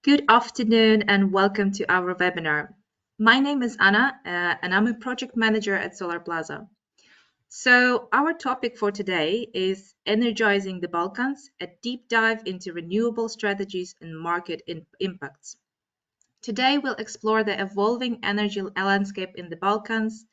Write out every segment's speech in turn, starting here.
Good afternoon and welcome to our webinar. My name is Anna and I'm a project manager at Solarplaza. So our topic for today is Energizing the Balkans, a deep dive into renewable strategies and market impacts. Today we'll explore the evolving energy landscape in the Balkans,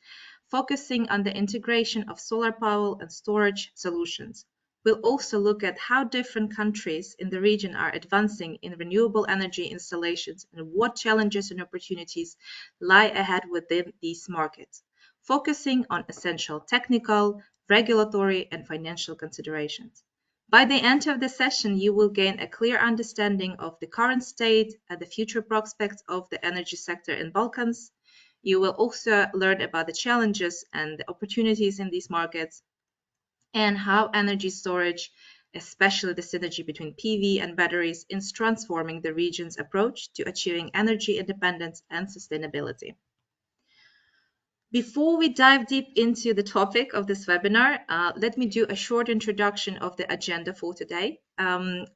focusing on the integration of solar power and storage solutions. We'll also look at how different countries in the region are advancing in renewable energy installations and what challenges and opportunities lie ahead within these markets, focusing on essential technical, regulatory, and financial considerations. By the end of the session, you will gain a clear understanding of the current state and the future prospects of the energy sector in Balkans. You will also learn about the challenges and the opportunities in these markets and how energy storage, especially the synergy between PV and batteries, is transforming the region's approach to achieving energy independence and sustainability. Before we dive deep into the topic of this webinar, let me do a short introduction of the agenda for today.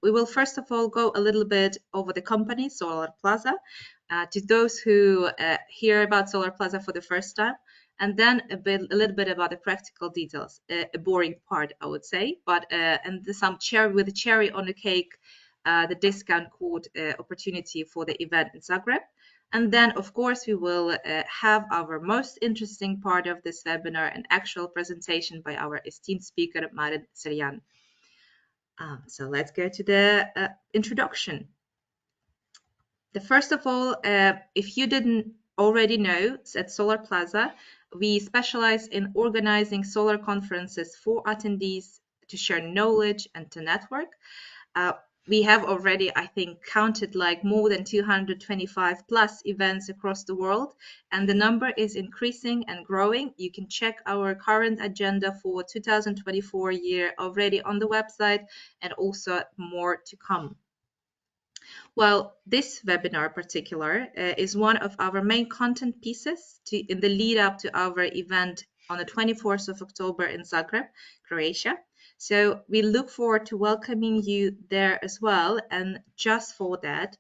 We will first of all go a little bit over the company, Solarplaza, to those who hear about Solarplaza for the first time, and then a little bit about the practical details, a boring part, I would say, but and some with a cherry on the cake, the discount code opportunity for the event in Zagreb. And then, of course, we will have our most interesting part of this webinar, an actual presentation by our esteemed speaker, Marin Cerjan. So let's go to the introduction. First of all, if you didn't already know, at Solarplaza, we specialize in organizing solar conferences for attendees to share knowledge and to network. We have already, I think, counted like more than 225 plus events across the world, and the number is increasing and growing. You can check our current agenda for 2024 year already on the website, and also more to come. Well, this webinar in particular is one of our main content pieces in the lead up to our event on the 24th of October in Zagreb, Croatia. So we look forward to welcoming you there as well. And just for that,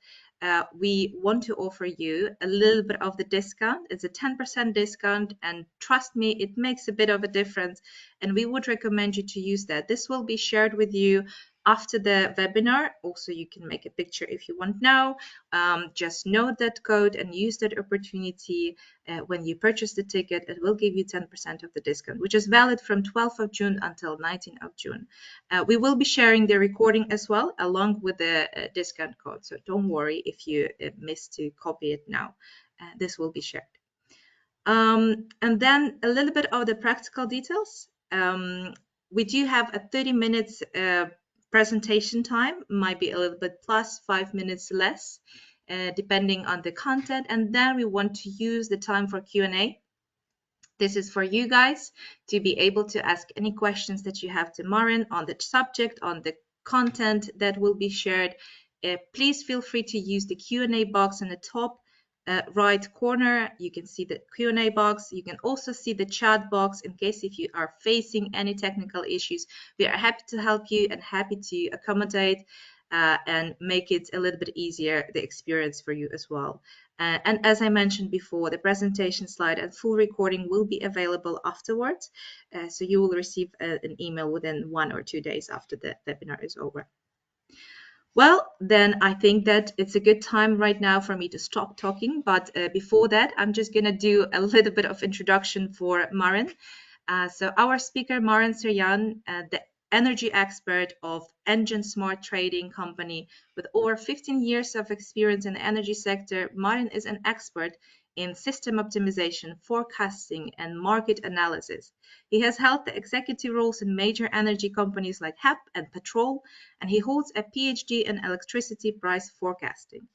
we want to offer you a little bit of the discount. It's a 10% discount, and trust me, it makes a bit of a difference. And we would recommend you to use that. This will be shared with you after the webinar. Also, you can make a picture if you want now. Just note that code and use that opportunity when you purchase the ticket. It will give you 10% of the discount, which is valid from 12th of June until 19th of June. We will be sharing the recording as well, along with the discount code. So don't worry if you miss to copy it now. This will be shared. And then a little bit of the practical details. We do have a 30 minutes presentation time, might be a little bit plus 5 minutes less, depending on the content. And then we want to use the time for Q&A. This is for you guys to be able to ask any questions that you have to Marin on the subject, on the content that will be shared. Please feel free to use the Q&A box in the top right corner. You can see the Q&A box. You can also see the chat box in case if you are facing any technical issues. We are happy to help you and happy to accommodate and make it a little bit easier, the experience for you as well. And as I mentioned before, the presentation slide and full recording will be available afterwards. So you will receive an email within 1 or 2 days after the webinar is over. Well, then I think that it's a good time right now for me to stop talking. But before that, I'm just going to do a little bit of introduction for Marin. So our speaker, Marin Cerjan, the energy expert of Engine Smart Trading Company with over 15 years of experience in the energy sector. Marin is an expert in system optimization, forecasting, and market analysis. He has held the executive roles in major energy companies like HEP and Petrol, and he holds a PhD in electricity price forecasting.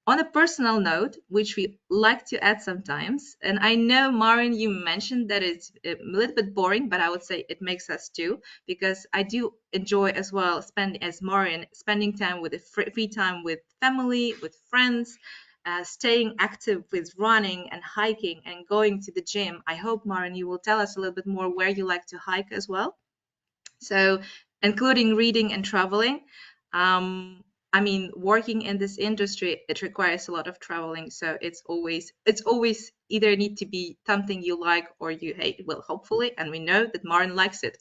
On a personal note, which we like to add sometimes, and I know, Marin, you mentioned that it's a little bit boring, but I would say it makes us too, because I do enjoy as well spending time with free time with family, with friends, staying active with running and hiking and going to the gym. I hope, Marin, you will tell us a little bit more where you like to hike as well. So, including reading and traveling. I mean, working in this industry, it requires a lot of traveling, so it's always either need to be something you like or you hate. Well, hopefully, and we know that Marin likes it.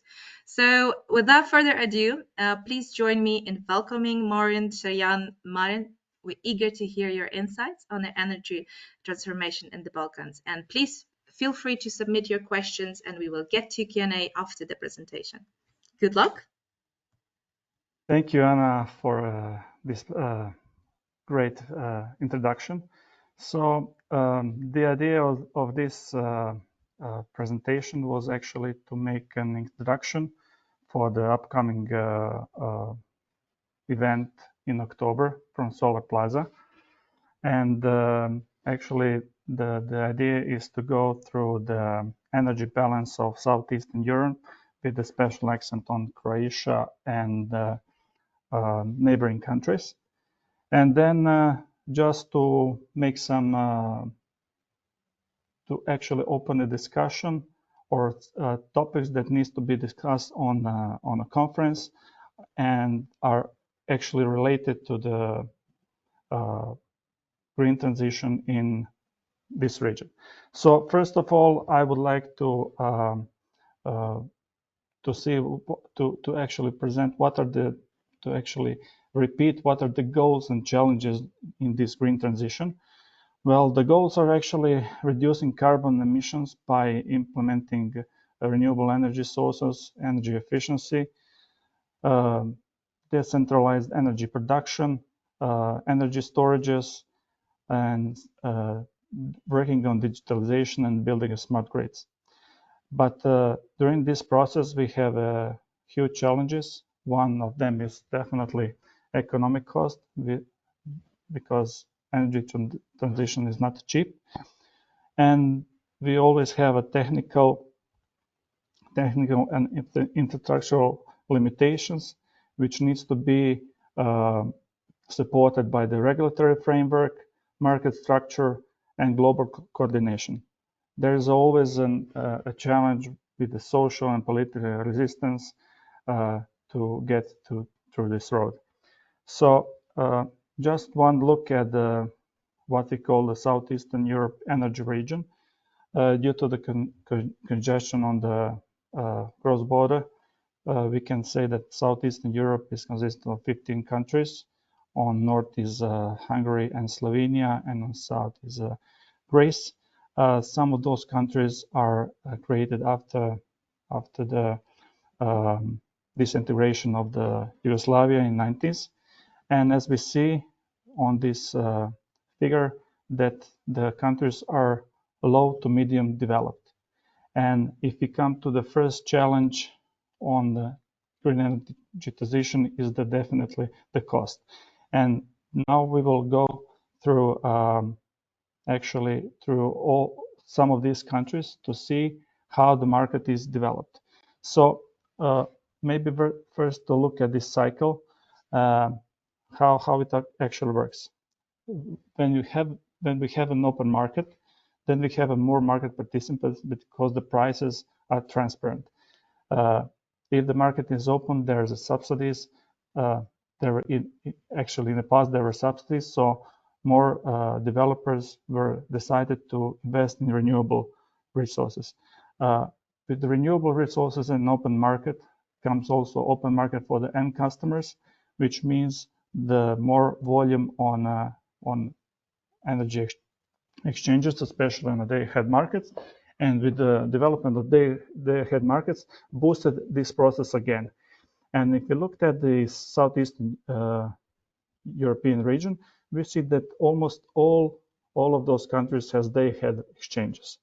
So, without further ado, please join me in welcoming Marin Cerjan. Marin, we're eager to hear your insights on the energy transformation in the Balkans, and please feel free to submit your questions, and we will get to Q&A after the presentation. Good luck. Thank you, Anna, for this great introduction. So the idea of this presentation was actually to make an introduction for the upcoming event in October from Solarplaza. And actually, the idea is to go through the energy balance of Southeastern Europe with a special accent on Croatia and neighboring countries. And then just to make some, to actually open a discussion or topics that needs to be discussed on a conference and are actually related to the green transition in this region. So first of all, I would like to see to actually present what are the to actually repeat what are the goals and challenges in this green transition. Well, the goals are actually reducing carbon emissions by implementing renewable energy sources, energy efficiency, decentralized energy production, energy storages, and working on digitalization and building smart grids. But during this process, we have huge challenges. One of them is definitely economic cost, because energy transition is not cheap. And we always have a technical and infrastructural limitations, which needs to be supported by the regulatory framework, market structure, and global coordination. There is always a challenge with the social and political resistance to get through this road. So just one look at what we call the Southeastern Europe energy region. Due to the congestion on the cross border, we can say that Southeastern Europe is consisting of 15 countries. On north is Hungary and Slovenia, and on south is Greece. Some of those countries are created after the disintegration of the Yugoslavia in 90s. And as we see on this figure, that the countries are low to medium developed. And if we come to the first challenge on the green energy transition, is definitely the cost. And now we will go through actually through some of these countries to see how the market is developed. So maybe first to look at this cycle, how it actually works. When we have an open market, then we have more market participants because the prices are transparent. If the market is open, there's a subsidies. Actually in the past there were subsidies, so more developers were decided to invest in renewable resources. With the renewable resources and open market comes also open market for the end customers, which means the more volume on energy exchanges, especially on the day-ahead markets. And with the development of day-ahead markets, boosted this process again. And if you looked at the Southeastern European region, we see that almost all of those countries has day-ahead exchanges.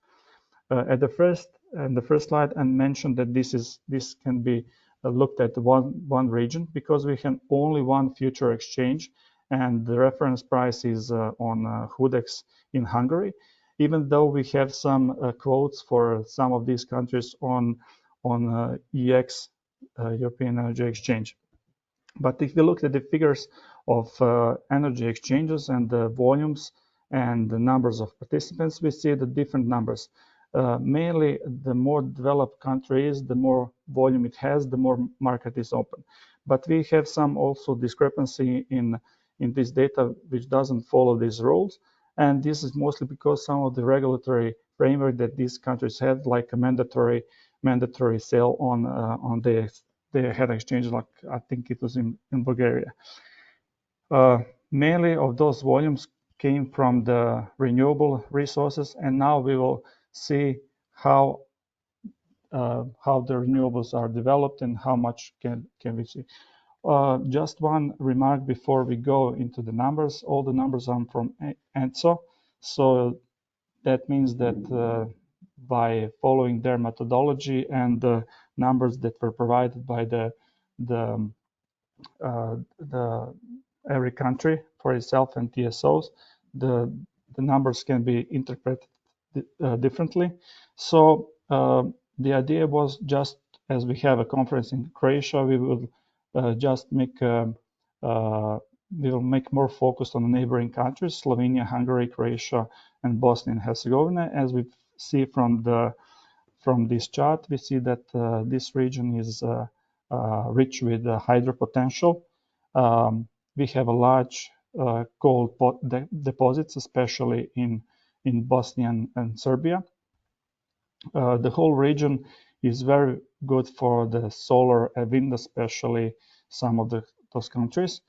At the first slide, I mentioned that this can be looked at one region because we have only one future exchange, and the reference price is on Hudex in Hungary, even though we have some quotes for some of these countries on EX, European Energy Exchange. But if we look at the figures of energy exchanges and the volumes and the numbers of participants, we see the different numbers. Mainly, the more developed country is, the more volume it has, the more market is open. But we have some also discrepancy in in this data which doesn't follow these rules. And this is mostly because some of the regulatory framework that these countries had, like a mandatory sale on the head exchange, like I think it was in Bulgaria. Mainly of those volumes came from the renewable resources, and now we will see how the renewables are developed and how much can we see. Just one remark before we go into the numbers. All the numbers are from ENTSO, so that means that by following their methodology and the numbers that were provided by the every country for itself and TSOs, the numbers can be interpreted differently. So the idea was, just as we have a conference in Croatia, we will just make we will make more focus on the neighboring countries: Slovenia, Hungary, Croatia, and Bosnia and Herzegovina. As we see from this chart, we see that this region is rich with hydro potential. We have a large gold deposits, especially in Bosnia and Serbia. The whole region is very good for the solar and wind, especially some of those countries.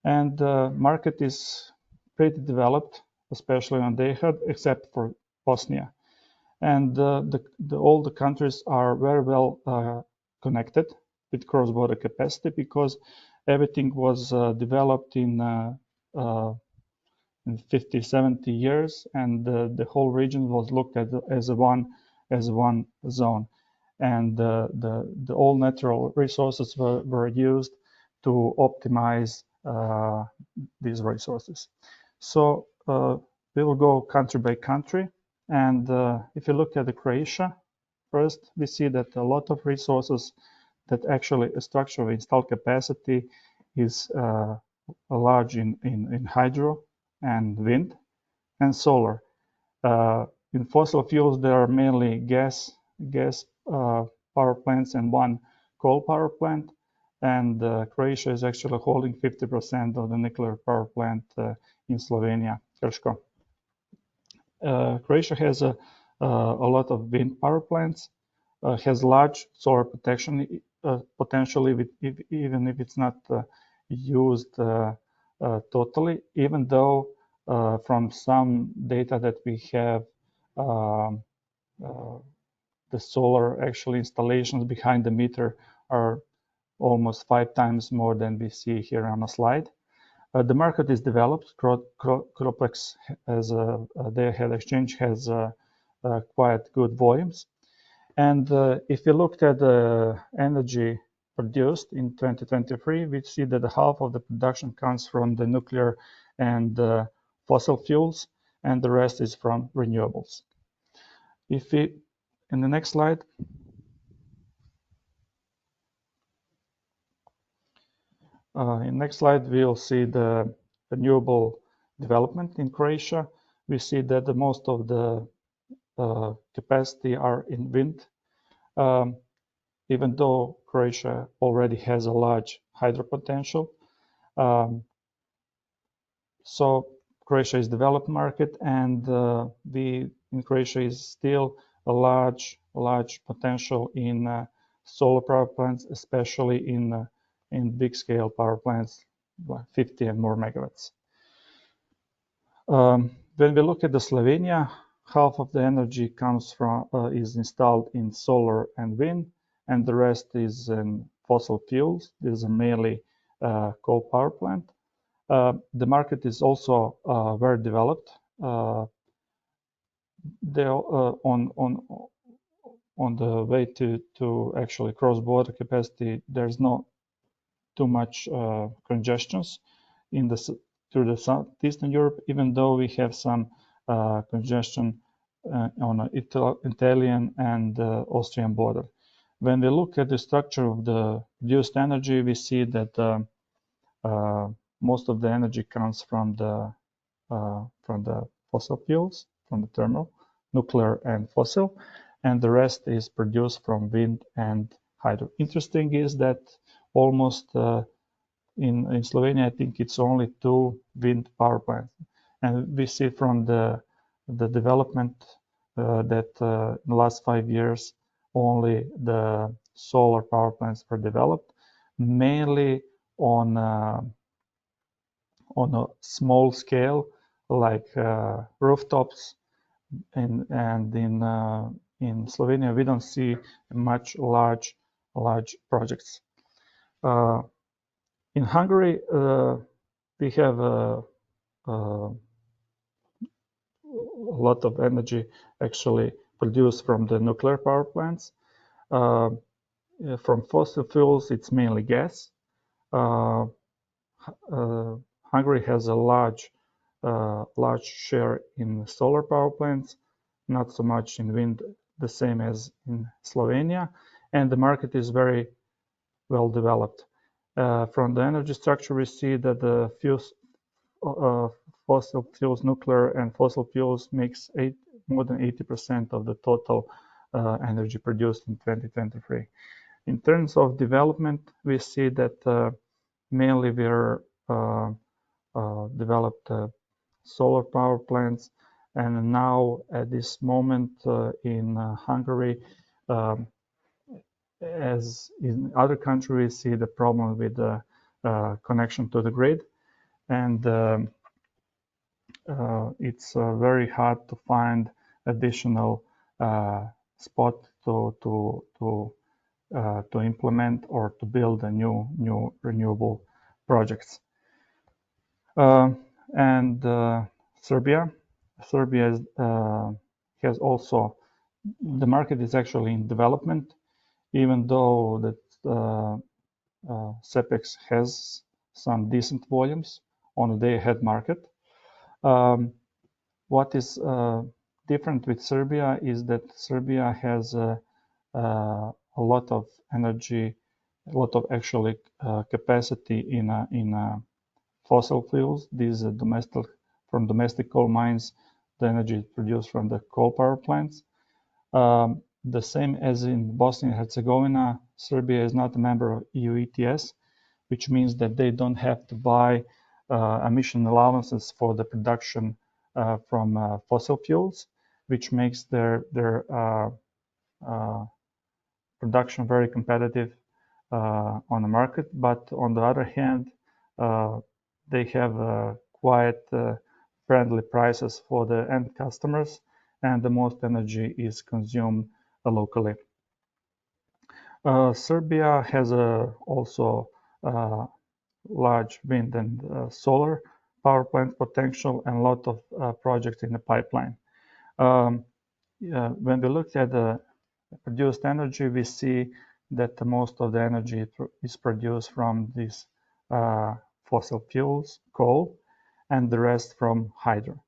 And the market is pretty developed, especially on Dejad, except for Bosnia. And all the countries are very well connected with cross-border capacity, because everything was developed in 50, 70 years, and the whole region was looked at as one zone. And the all natural resources were used to optimize these resources. So we will go country by country. And if you look at the Croatia, first we see that a lot of resources that actually a structure of installed capacity is large in hydro and wind and solar. In fossil fuels, there are mainly gas power plants and one coal power plant. And Croatia is actually holding 50% of the nuclear power plant in Slovenia, Krško. Croatia has a lot of wind power plants, has large solar potentially, even if it's not used totally, even though from some data that we have, the solar actually installations behind the meter are almost 5 times more than we see here on the slide. The market is developed. Cropex has their head exchange has quite good volumes. And if you looked at the energy produced in 2023, we see that half of the production comes from the nuclear and fossil fuels, and the rest is from renewables. If we, in the next slide, we'll see the renewable development in Croatia. We see that the most of the capacity are in wind, even though Croatia already has a large hydro potential. So Croatia is a developed market, and in Croatia is still a large potential in solar power plants, especially in big scale power plants, like 50 and more megawatts. When we look at the Slovenia, half of the energy comes from is installed in solar and wind, and the rest is in fossil fuels. These are mainly coal power plant. The market is also very developed. They're on the way to actually cross-border capacity. There's not too much congestions through the Southeastern Europe, even though we have some congestion on the Italian and Austrian border. When we look at the structure of the produced energy, we see that most of the energy comes from the fossil fuels, from the thermal, nuclear, and fossil, and the rest is produced from wind and hydro. Interesting is that almost in Slovenia, I think it's only 2 wind power plants, and we see from the development that in the last 5 years only the solar power plants were developed, mainly on a small scale, like rooftops, and in Slovenia we don't see much large projects. In Hungary, we have a lot of energy actually produced from the nuclear power plants. From fossil fuels, it's mainly gas. Hungary has a large share in solar power plants, not so much in wind, the same as in Slovenia, and the market is very well developed. From the energy structure, we see that the fossil fuels, nuclear and fossil fuels makes more than 80% of the total energy produced in 2023. In terms of development, we see that mainly we're developed solar power plants, and now at this moment in Hungary, as in other countries, we see the problem with the connection to the grid, and it's very hard to find additional spot to implement or to build a new renewable projects. And Serbia has also, the market is actually in development, even though that CEPEX has some decent volumes on the day-ahead market. What is different with Serbia is that Serbia has a lot of energy, a lot of actually capacity in fossil fuels. These are from domestic coal mines. The energy is produced from the coal power plants. The same as in Bosnia and Herzegovina, Serbia is not a member of EU ETS, which means that they don't have to buy emission allowances for the production from fossil fuels, which makes their production very competitive on the market. But on the other hand, they have quite friendly prices for the end customers, and the most energy is consumed locally. Serbia has also large wind and solar power plant potential and a lot of projects in the pipeline. When we look at the produced energy, we see that most of the energy is produced from these fossil fuels, coal, and the rest from hydro.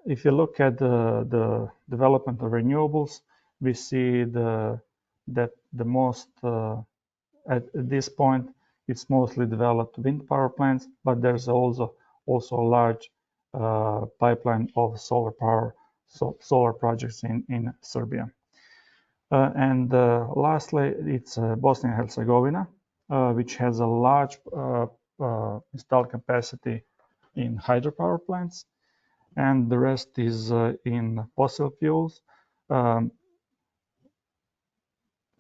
If you look at the development of renewables, we see that the most at this point it's mostly developed wind power plants, but there's also a large pipeline of solar power, solar projects in Serbia. And lastly, it's Bosnia and Herzegovina, which has a large installed capacity in hydropower plants, and the rest is in fossil fuels.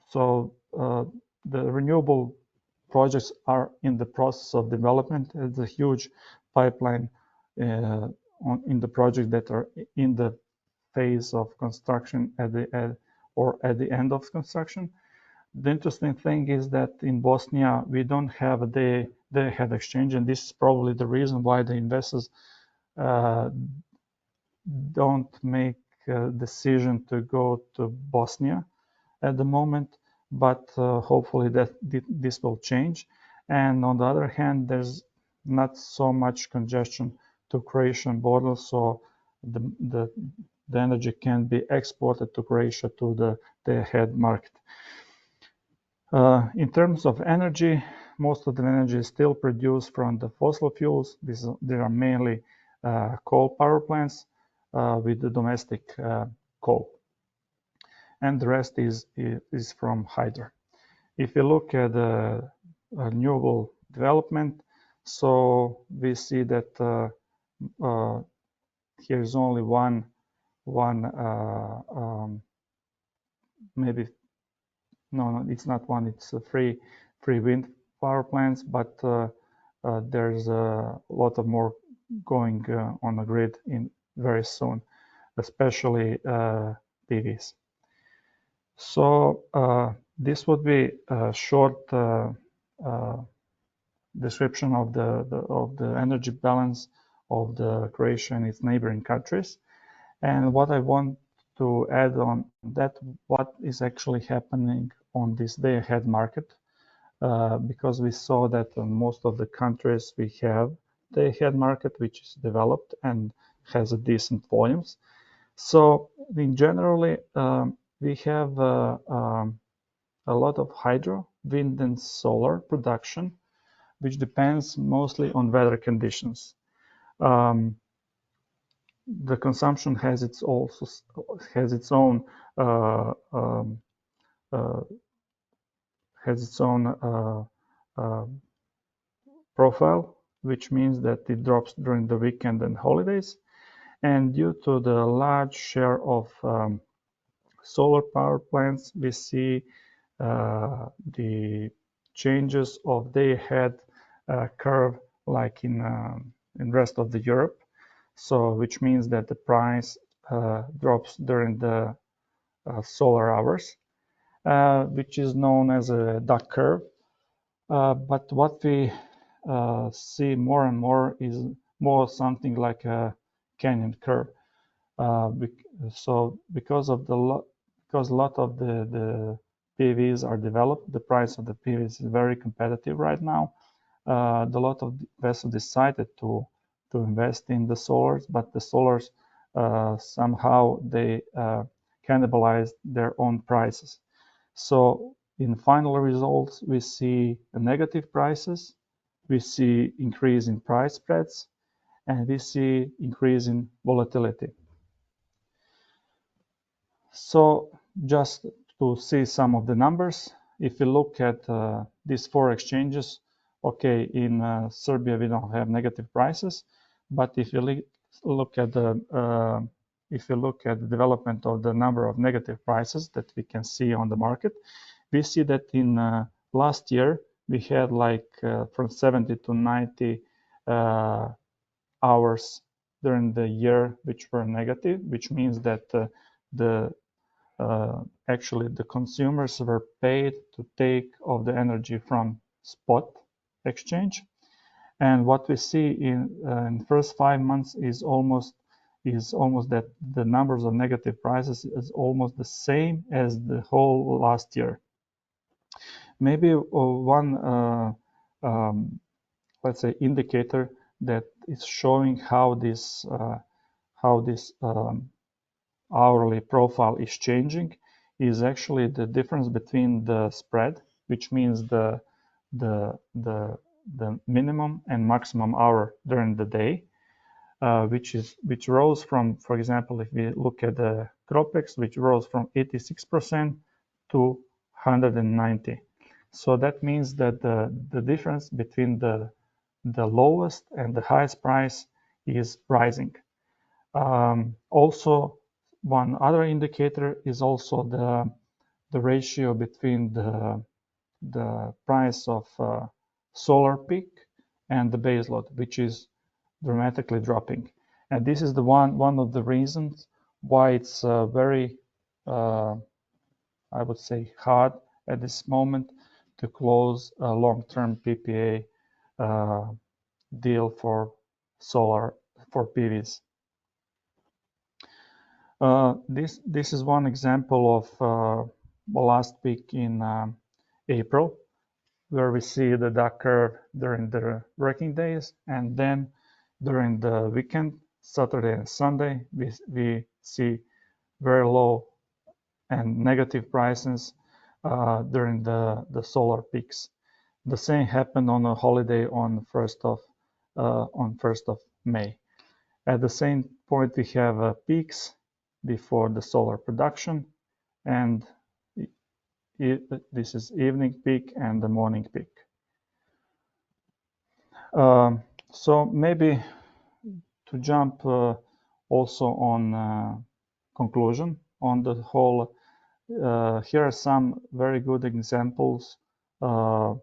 So the renewable projects are in the process of development. There's a huge pipeline in the project that are in the phase of construction at the end of construction. The interesting thing is that in Bosnia we don't have a day-ahead exchange, and this is probably the reason why the investors don't make a decision to go to Bosnia at the moment, but hopefully this will change. And on the other hand, there's not so much congestion to Croatian border, so the energy can be exported to Croatia to the day-ahead market. In terms of energy, most of the energy is still produced from the fossil fuels. There are mainly coal power plants with the domestic coal, and the rest is from hydro. If you look at the renewable development. So we see that here is only one maybe no, it's not one. It's three wind power plants, but there's a lot of more going on the grid in very soon, especially PVs. So this would be a short description of the energy balance of the Croatia and its neighboring countries. And what I want to add on that, what is actually happening on this day-ahead market, because we saw that in most of the countries we have day-ahead market, which is developed and has a decent volumes. So in generally, we have a lot of hydro, wind, and solar production, which depends mostly on weather conditions. The consumption has its own profile, which means that it drops during the weekend and holidays. And due to the large share of solar power plants, we see the changes of day-ahead curve like in rest of the Europe. So which means that the price drops during the solar hours, which is known as a duck curve. But what we see more and more is more something like a canyon curve. So because a lot of the PVs are developed, the price of the PVs is very competitive right now. A lot of investors decided to invest in the solars, but the solars somehow they cannibalized their own prices. So in final results, we see negative prices, we see increase in price spreads, and we see increase in volatility. So just to see some of the numbers, if you look at these four exchanges, okay, in Serbia we don't have negative prices, but if you look at the development of the number of negative prices that we can see on the market, we see that in last year we had like from 70 to 90 hours during the year which were negative, which means that actually the consumers were paid to take of the energy from spot exchange. And what we see in the first 5 months is almost that the numbers of negative prices is almost the same as the whole last year. Maybe one let's say indicator that is showing how this hourly profile is changing is actually the difference between the spread, which means the minimum and maximum hour during the day, which rose from, for example, if we look at the Cropex, which rose from 86% to 190. So that means that the difference between the lowest and the highest price is rising. Also, one other indicator is also the ratio between the price of solar peak and the base load, which is dramatically dropping. And this is the one of the reasons why it's very, I would say, hard at this moment to close a long-term PPA deal for solar for PVs. This is one example of the last peak in April, where we see the duck curve during the working days, and then during the weekend, Saturday and Sunday, we see very low and negative prices during the solar peaks. The same happened on a holiday on 1st of May. At the same point, we have peaks before the solar production, and this is evening peak and the morning peak. So maybe to jump also on conclusion on the whole, here are some very good examples of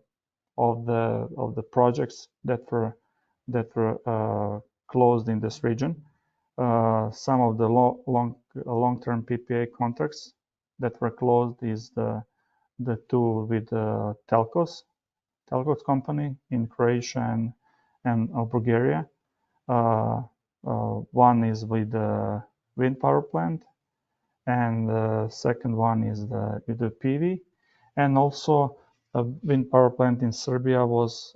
the projects that were closed in this region. Some of the long-term PPA contracts that were closed is the two with telcos company in Croatia and Bulgaria. One is with the wind power plant, and the second one is with the PV, and also a wind power plant in Serbia was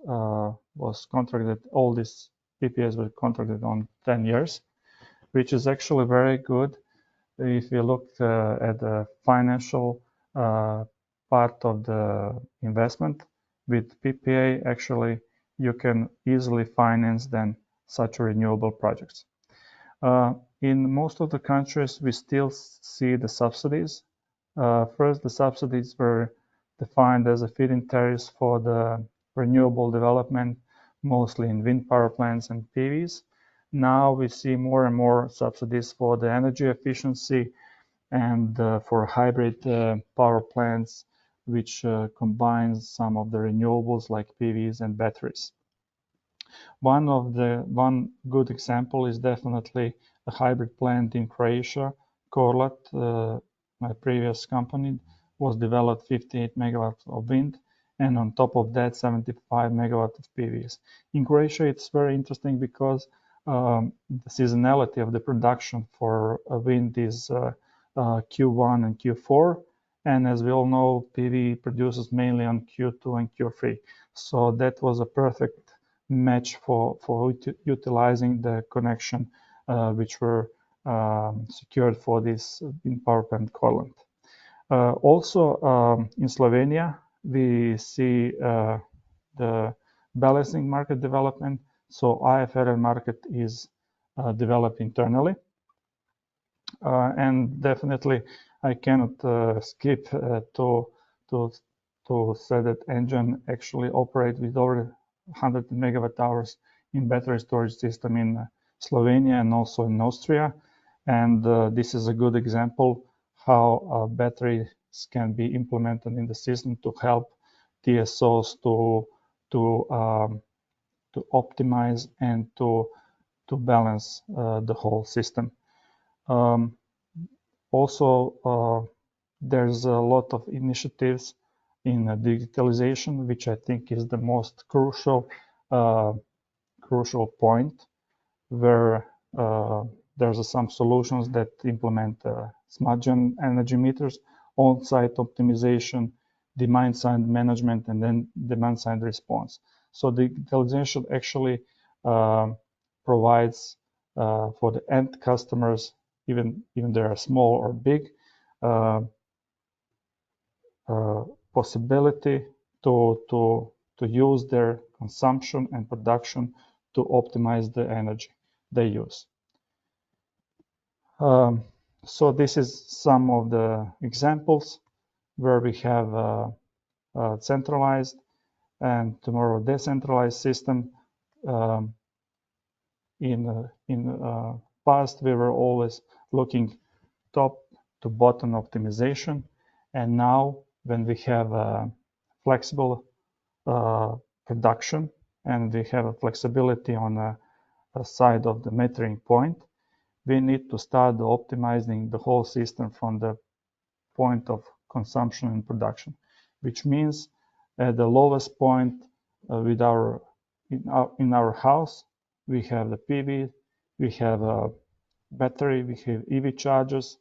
contracted. All these PPAs were contracted on 10 years, which is actually very good. If you look at the financial part of the investment with PPA, actually you can easily finance then such renewable projects. In most of the countries, we still see the subsidies. First, the subsidies were defined as a feed-in tariffs for the renewable development, mostly in wind power plants and PVs. Now we see more and more subsidies for the energy efficiency and for hybrid power plants, which combines some of the renewables like PVs and batteries. One good example is definitely a hybrid plant in Croatia. Korlat, my previous company, was developed 58 megawatts of wind, and on top of that, 75 megawatts of PVs. In Croatia, it's very interesting because the seasonality of the production for wind is Q1 and Q4, and as we all know, PV produces mainly on Q2 and Q3. So that was a perfect match for utilizing the connection which were secured for this wind power plant Korlat. Also in Slovenia, we see the balancing market development. So IFRN market is developed internally. And definitely I cannot skip to say that engine actually operate with over 100 megawatt hours in battery storage system in Slovenia and also in Austria. And this is a good example how batteries can be implemented in the system to help TSOs to optimize and to balance the whole system. Also, there's a lot of initiatives in digitalization, which I think is the most crucial point, where there's some solutions that implement smart energy meters, on-site optimization, demand-side management, and then demand-side response. So digitalization actually provides for the end customers, even they are small or big, possibility to use their consumption and production to optimize the energy they use. So this is some of the examples where we have centralized and tomorrow decentralized system. In past, we were always looking top to bottom optimization, and now when we have a flexible production and we have a flexibility on a side of the metering point, we need to start optimizing the whole system from the point of consumption and production, which means at the lowest point in our house, we have the PV, we have a battery, we have EV chargers,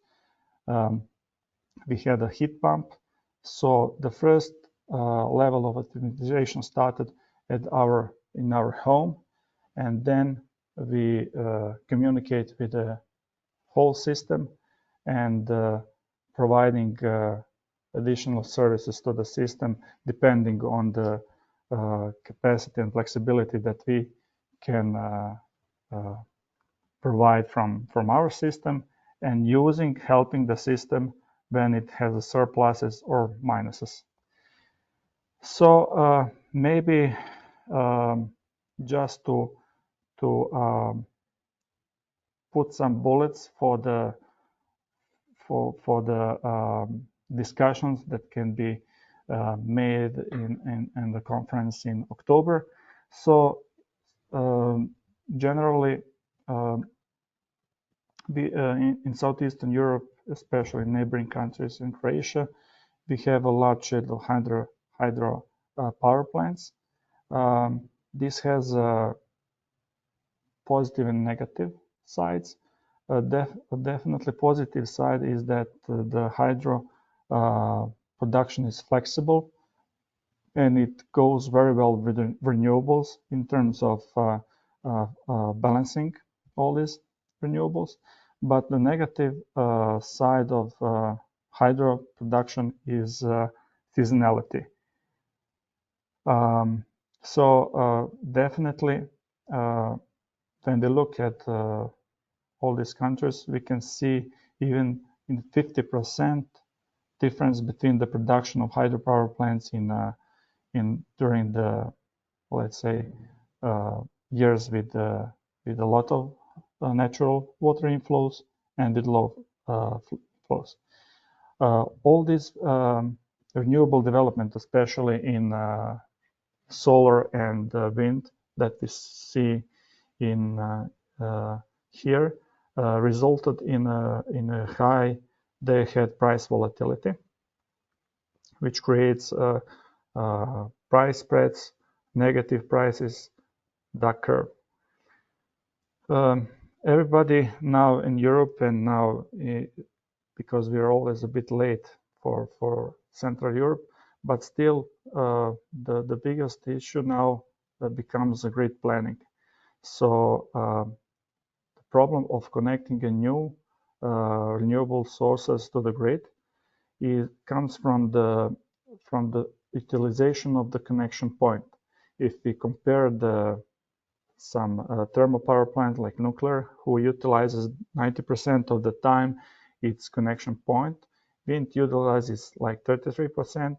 we have a heat pump. So the first level of optimization started in our home, and then we communicate with the whole system and providing additional services to the system depending on the capacity and flexibility that we can provide from our system, and helping the system when it has surpluses or minuses. So maybe just to put some bullets for the discussions that can be made in the conference in October. So generally, in Southeastern Europe, especially in neighboring countries in Croatia, we have a large share of hydro power plants. This has positive and negative sides. A definitely positive side is that the hydro production is flexible, and it goes very well with the renewables in terms of balancing all these renewables. But the negative side of hydro production is seasonality. So definitely, when we look at all these countries, we can see even in 50% difference between the production of hydropower plants during the, let's say, years with a lot of natural water inflows and with low flows. All this renewable development, especially in solar and wind that we see in here, resulted in a high day-ahead price volatility, which creates price spreads, negative prices, duck curve. Everybody now in Europe, and now because we are always a bit late for Central Europe, but still the biggest issue now becomes grid planning. So the problem of connecting a new renewable sources to the grid comes from the utilization of the connection point. If we compare some thermal power plant like nuclear, who utilizes 90% of the time its connection point, wind utilizes like 33%,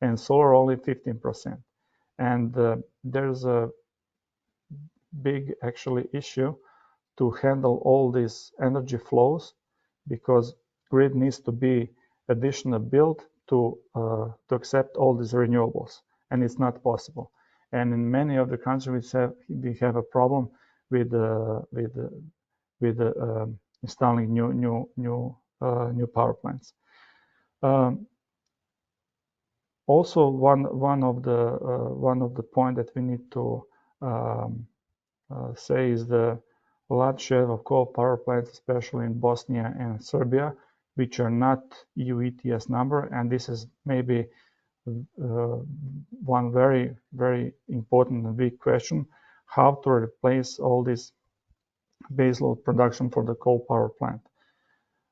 and solar only 15%. And there's a big actually issue to handle all these energy flows, because grid needs to be additional built to accept all these renewables, and it's not possible. And in many of the countries we have a problem with installing new power plants. Also, one of the point that we need to say is the large share of coal power plants, especially in Bosnia and Serbia, which are not EU ETS number, and this is maybe one very, very important and big question: how to replace all this baseload production for the coal power plant.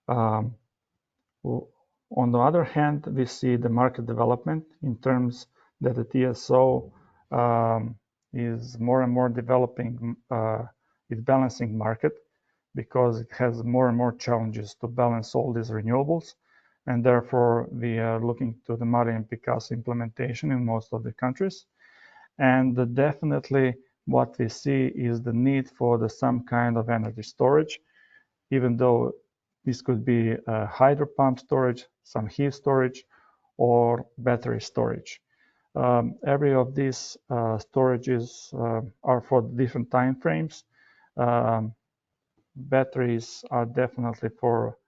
On the other hand, we see the market development in terms that the TSO is more and more developing its balancing market, because it has more and more challenges to balance all these renewables. And therefore, we are looking to the Marin and PICASSO implementation in most of the countries. And definitely what we see is the need for some kind of energy storage, even though this could be hydro pump storage, some heat storage, or battery storage. Every of these storages are for different time frames. Batteries are definitely for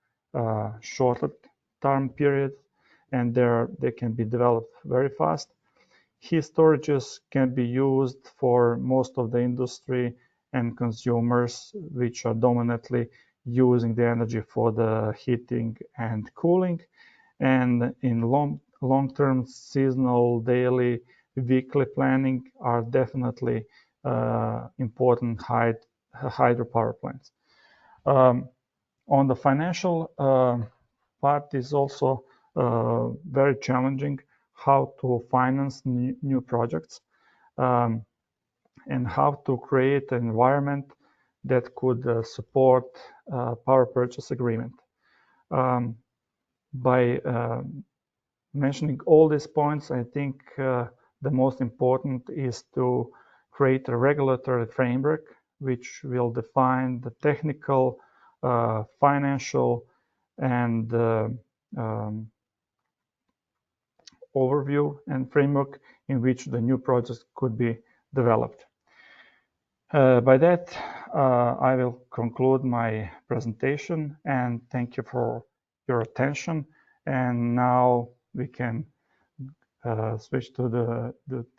shorter time period, and they can be developed very fast. Heat storages can be used for most of the industry and consumers, which are dominantly using the energy for the heating and cooling. And in long-term, seasonal, daily, weekly planning are definitely important hydropower plants. On the financial part is also very challenging, how to finance new projects, and how to create an environment that could support power purchase agreement. By mentioning all these points, I think the most important is to create a regulatory framework which will define the technical, financial, and overview and framework in which the new project could be developed. By that, I will conclude my presentation and thank you for your attention. And now we can switch to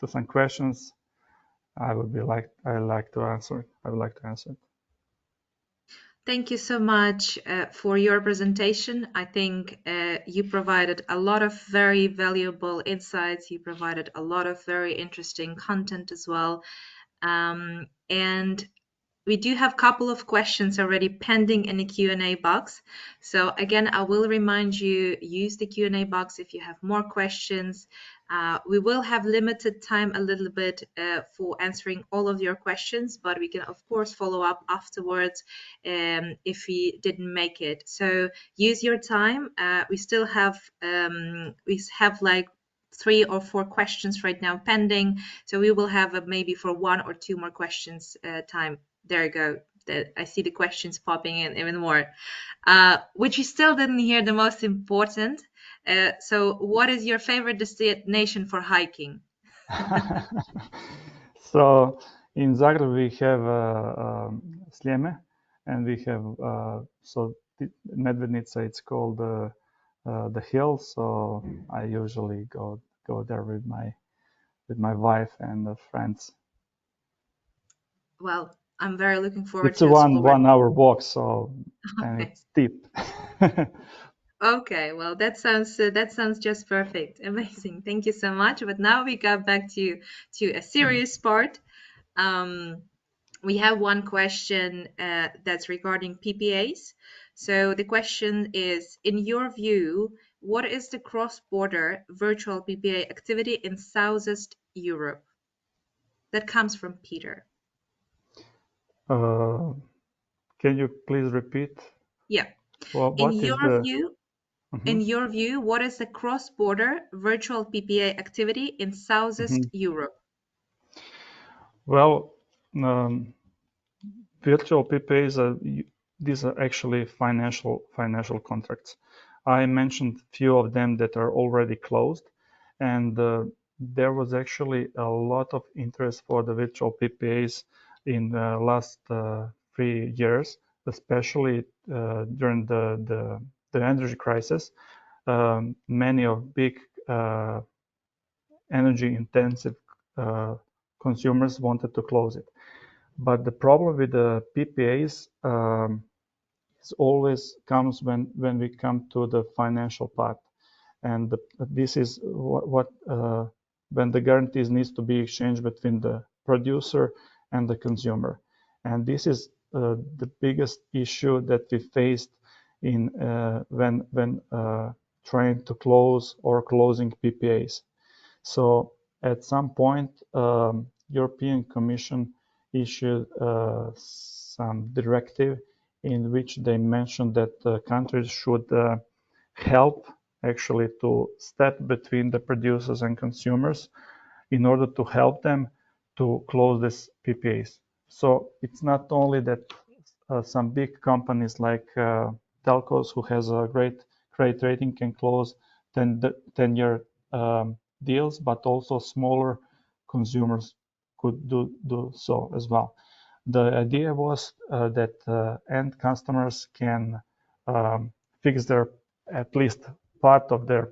some questions. I would like to answer. I would like to answer it. Thank you so much for your presentation. I think you provided a lot of very valuable insights. You provided a lot of very interesting content as well. And we do have a couple of questions already pending in the Q&A box. So again, I will remind you, use the Q&A box if you have more questions. We will have limited time a little bit for answering all of your questions, but we can of course follow up afterwards if we didn't make it. So use your time. We still have like 3 or 4 questions right now pending. So we will have maybe for 1 or 2 more questions time. There you go. I see the questions popping in even more. Which you still didn't hear the most important. So what is your favorite destination for hiking? So in Zagreb we have Sljeme, and we have Medvednica. It's called the hill. So I usually go there with my wife and friends. Well, I'm very looking forward It's to a explore. 1 hour walk, so and it's steep. Okay, well that sounds just perfect. Amazing. Thank you so much. But now we got back to a serious part. We have one question that's regarding PPAs. So the question is, in your view, what is the cross-border virtual PPA activity in Southeast Europe? That comes from Peter. Can you please repeat? Yeah. Well, In your view, what is the cross-border virtual PPA activity in Southeast Europe? Well, virtual PPAs these are actually financial contracts. I mentioned few of them that are already closed, and there was actually a lot of interest for the virtual PPAs in the last 3 years, especially during the energy crisis. Many of big energy intensive consumers wanted to close it. But the problem with the PPAs is always comes when we come to the financial part, and this is what when the guarantees needs to be exchanged between the producer and the consumer, and this is the biggest issue that we faced in when trying to close or closing PPAs. So at some point, European Commission issued some directive in which they mentioned that countries should help actually to step between the producers and consumers in order to help them to close these PPAs. So it's not only that some big companies like telcos who has a great credit rating can close 10-year deals, but also smaller consumers could do so as well. The idea was that end customers can fix their, at least part of their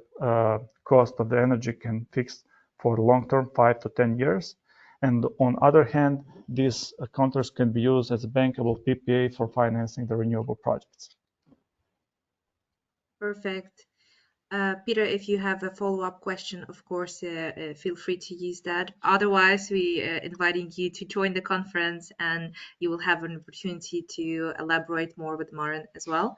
cost of the energy can fix for long term, 5 to 10 years. And on other hand, these contracts can be used as a bankable PPA for financing the renewable projects. Perfect. Peter, if you have a follow-up question, of course, feel free to use that. Otherwise, we are inviting you to join the conference and you will have an opportunity to elaborate more with Marin as well.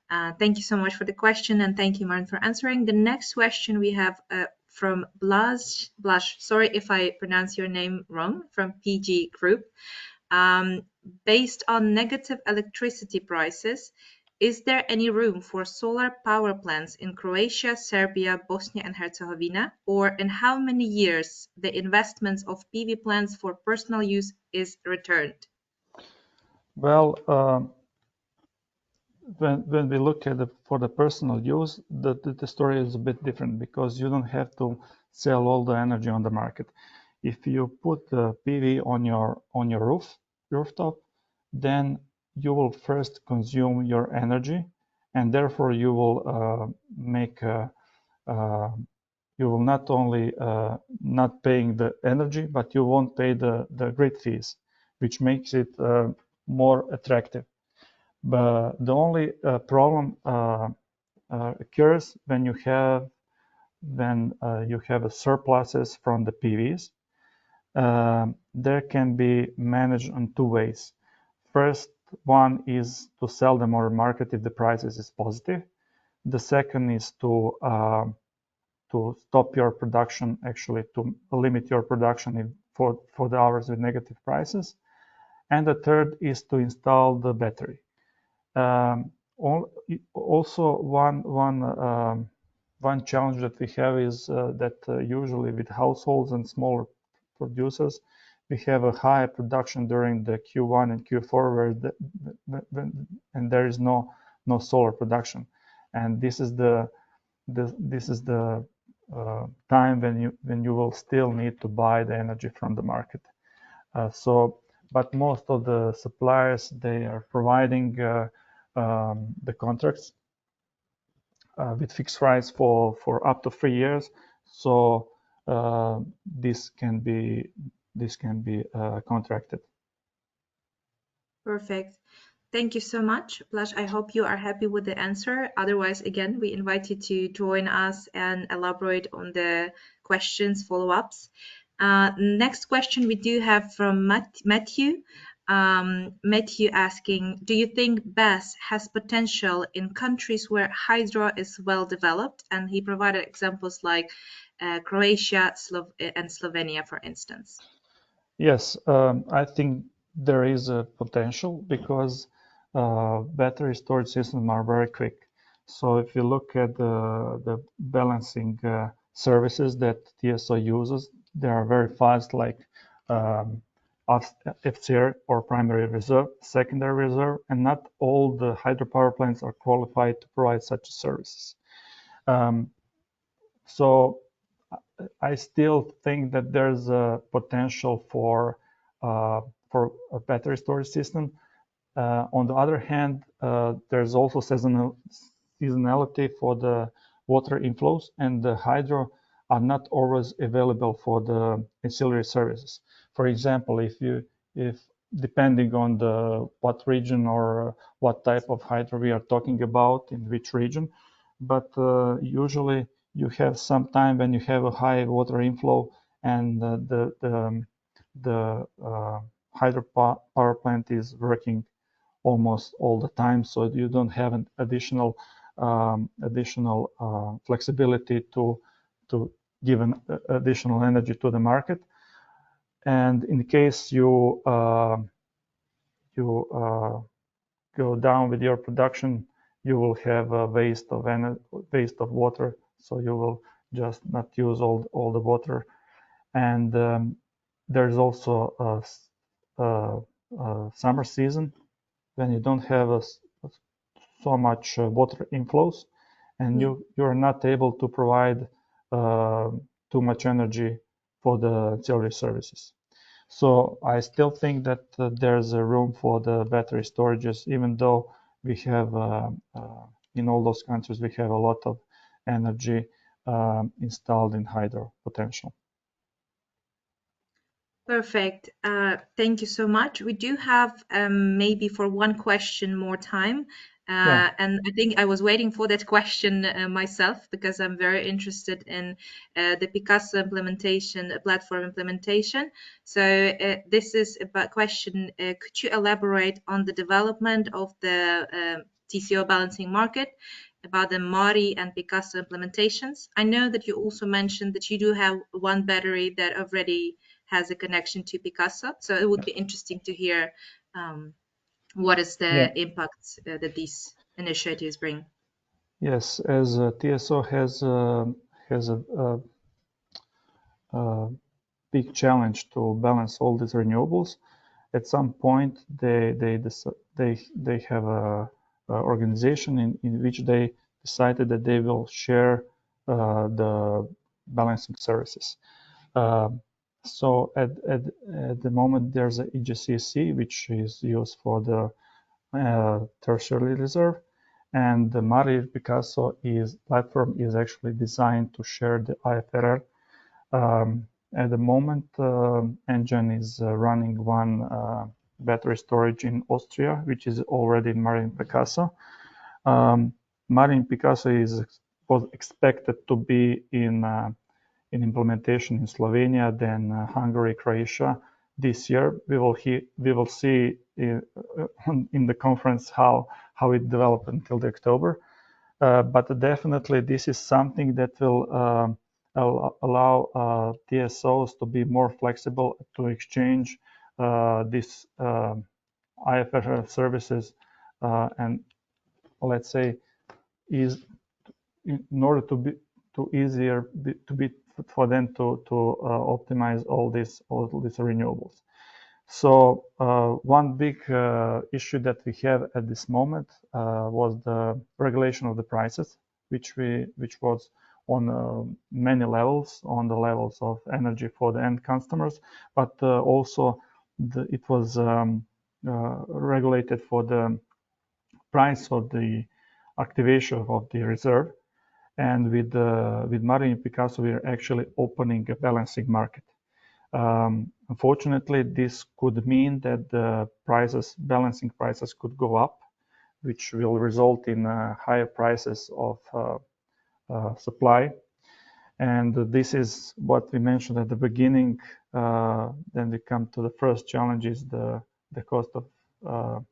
Thank you so much for the question, and thank you, Marin, for answering. The next question we have from Blaž, sorry if I pronounce your name wrong, from PG Group. Based on negative electricity prices, Is there any room for solar power plants in Croatia, Serbia, Bosnia and Herzegovina? Or in how many years the investments of PV plants for personal use is returned? Well, when we look at for the personal use, the story is a bit different because you don't have to sell all the energy on the market. If you put the PV on your rooftop, then you will first consume your energy, and therefore you will you will not only not paying the energy, but you won't pay the grid fees, which makes it more attractive. But the only problem occurs when you have a surpluses from the PVs. There can be managed in two ways. First one is to sell them on the market if the prices is positive. The second is to stop your production, actually to limit your production for the hours with negative prices. And the third is to install the battery. Also, one challenge that we have is that usually with households and smaller producers, we have a high production during the Q1 and Q4 and there is no solar production, and this is the time when you will still need to buy the energy from the market. But most of the suppliers, they are providing the contracts with fixed price for up to 3 years. So this can be contracted. Perfect. Thank you so much, Blaž. I hope you are happy with the answer. Otherwise, again, we invite you to join us and elaborate on the questions, follow-ups. Next question we do have from Matthew. Matthew asking, do you think BESS has potential in countries where hydro is well developed? And he provided examples like Croatia and Slovenia, for instance. Yes, I think there is a potential because battery storage systems are very quick. So if you look at the balancing services that TSO uses, they are very fast, like FCR or primary reserve, secondary reserve, and not all the hydropower plants are qualified to provide such services. So I still think that there's a potential for a battery storage system. On the other hand, there's also seasonality for the water inflows, and the hydro are not always available for the ancillary services. For example, if depending on what region or what type of hydro we are talking about in which region, but usually you have some time when you have a high water inflow and the hydropower plant is working almost all the time, so you don't have an additional flexibility to give an additional energy to the market. And in case you go down with your production, you will have a waste of water, so you will just not use all the water. And there's also a summer season when you don't have so much water inflows, and you are not able to provide too much energy for the ancillary services. So I still think that there's a room for the battery storages, even though we have in all those countries we have a lot of energy installed in hydro potential. Perfect. Thank you so much. We do have maybe for one question more time. And I think I was waiting for that question myself because I'm very interested in the PICASSO implementation, platform implementation. So this is a question. Could you elaborate on the development of the TCO balancing market, about the Marin and PICASSO implementations? I know that you also mentioned that you do have one battery that already has a connection to PICASSO. So it would be interesting to hear what is the impact that these initiatives bring? Yes, as TSO has a big challenge to balance all these renewables. At some point, they have a organization in which they decided that they will share the balancing services. So at the moment, there's a EGCC, which is used for the tertiary reserve, and the Marin PICASSO platform is actually designed to share the IFRR. At the moment, Engine is running one battery storage in Austria, which is already in Marin PICASSO. Marin PICASSO was expected to be in implementation in Slovenia, then Hungary, Croatia this year. We will see in the conference how it developed until the October. But definitely this is something that will allow TSOs to be more flexible to exchange these IFRS services and let's say is in order to be easier for them to optimize all these renewables. So one big issue that we have at this moment was the regulation of the prices, which was on many levels, on the levels of energy for the end customers, but also it was regulated for the price of the activation of the reserve. And with Marin PICASSO, we are actually opening a balancing market. Unfortunately, this could mean that the balancing prices could go up, which will result in higher prices of supply. And this is what we mentioned at the beginning. Then we come to the first challenge is the cost of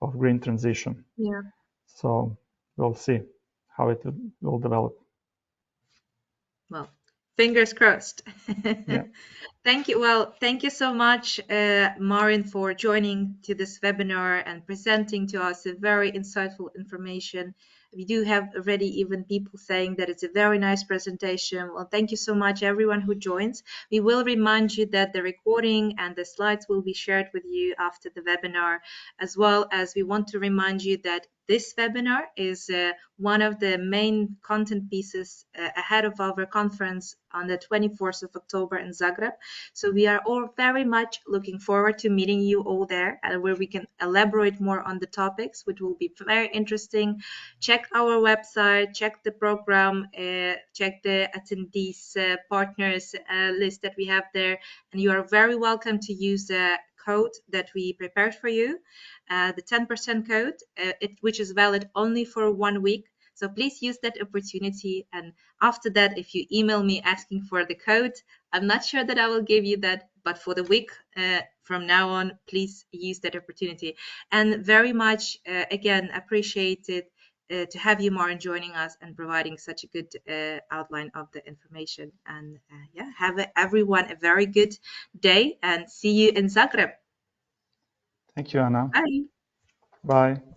green transition. Yeah. So we'll see how it will develop. Well, fingers crossed. Yeah. Thank you. Well, thank you so much, Marin, for joining to this webinar and presenting to us a very insightful information. We do have already even people saying that it's a very nice presentation. Well, thank you so much, everyone who joins. We will remind you that the recording and the slides will be shared with you after the webinar, as well as we want to remind you that this webinar is one of the main content pieces ahead of our conference on the 24th of October in Zagreb. So we are all very much looking forward to meeting you all there, where we can elaborate more on the topics, which will be very interesting. Check our website, check the program, check the attendees partners list that we have there, and you are very welcome to use the code that we prepared for you, the 10% code, which is valid only for 1 week. So please use that opportunity. And after that, if you email me asking for the code, I'm not sure that I will give you that, but for the week from now on, please use that opportunity. And very much, again, appreciated to have you, Marin, joining us and providing such a good outline of the information. And yeah, have everyone a very good day and see you in Zagreb. Thank you, Anna. Bye. Bye.